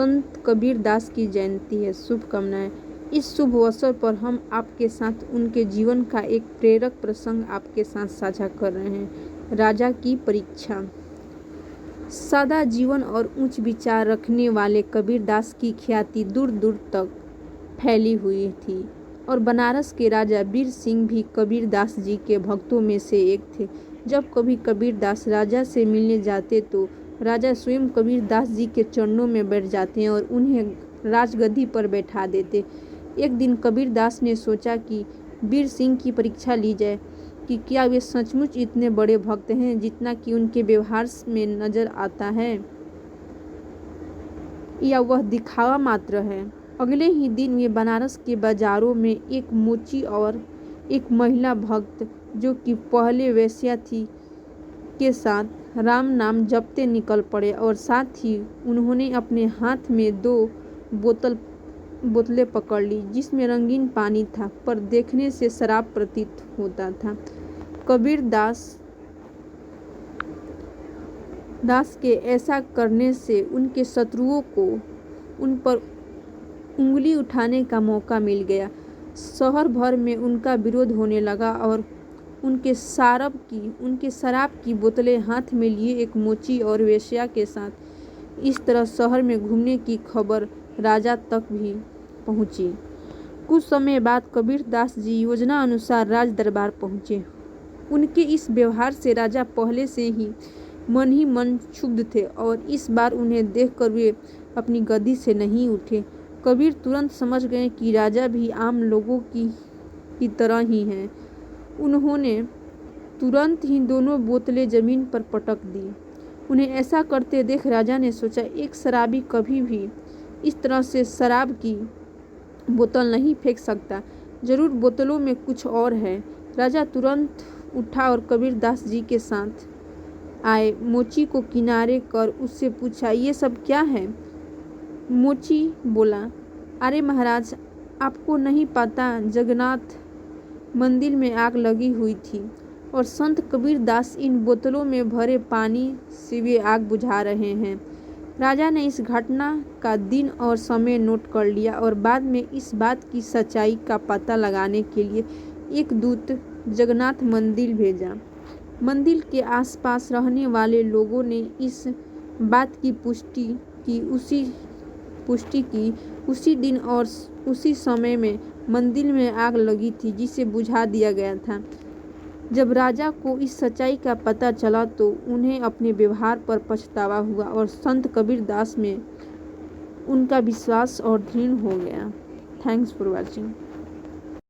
संत कबीर दास की जयंती है। शुभकामनाएं। इस शुभ अवसर पर हम आपके साथ उनके जीवन का एक प्रेरक प्रसंग आपके साथ साझा कर रहे हैं। राजा की परीक्षा। सादा जीवन और उच्च विचार रखने वाले कबीर दास की ख्याति दूर दूर तक फैली हुई थी और बनारस के राजा वीर सिंह भी कबीर दास जी के भक्तों में से एक थे। जब कभी कबीर दास राजा से मिलने जाते तो राजा स्वयं कबीर दास जी के चरणों में बैठ जाते और उन्हें राजगद्दी पर बैठा देते। एक दिन कबीर दास ने सोचा कि वीर सिंह की परीक्षा ली जाए कि क्या वे सचमुच इतने बड़े भक्त हैं जितना कि उनके व्यवहार में नजर आता है, या वह दिखावा मात्र है। अगले ही दिन वे बनारस के बाजारों में एक मोची और एक महिला भक्त, जो कि पहले वेश्या थी, के साथ राम नाम जपते निकल पड़े और साथ ही उन्होंने अपने हाथ में 2 बोतलें पकड़ ली जिसमें रंगीन पानी था, पर देखने से शराब प्रतीत होता था। कबीर दास के ऐसा करने से उनके शत्रुओं को उन पर उंगली उठाने का मौका मिल गया। शहर भर में उनका विरोध होने लगा और उनके शराब की बोतलें हाथ में लिए एक मोची और वेश्या के साथ इस तरह शहर में घूमने की खबर राजा तक भी पहुंची। कुछ समय बाद कबीर दास जी योजना अनुसार राज दरबार पहुंचे। उनके इस व्यवहार से राजा पहले से ही मन क्षुब्ध थे और इस बार उन्हें देखकर वे अपनी गद्दी से नहीं उठे। कबीर तुरंत समझ गए कि राजा भी आम लोगों की तरह ही हैं। उन्होंने तुरंत ही दोनों बोतलें जमीन पर पटक दी। उन्हें ऐसा करते देख राजा ने सोचा, एक शराबी कभी भी इस तरह से शराब की बोतल नहीं फेंक सकता, जरूर बोतलों में कुछ और है। राजा तुरंत उठा और कबीर दास जी के साथ आए। मोची को किनारे कर उससे पूछा, ये सब क्या है? मोची बोला, अरे महाराज, आपको नहीं पता, जगन्नाथ मंदिर में आग लगी हुई थी और संत कबीर दास इन बोतलों में भरे पानी से वे आग बुझा रहे हैं। राजा ने इस घटना का दिन और समय नोट कर लिया और बाद में इस बात की सच्चाई का पता लगाने के लिए एक दूत जगन्नाथ मंदिर भेजा। मंदिर के आसपास रहने वाले लोगों ने इस बात की पुष्टि की उसी दिन और उसी समय में मंदिर में आग लगी थी जिसे बुझा दिया गया था। जब राजा को इस सच्चाई का पता चला तो उन्हें अपने व्यवहार पर पछतावा हुआ और संत कबीर दास में उनका विश्वास और दृढ़ हो गया। Thanks for watching.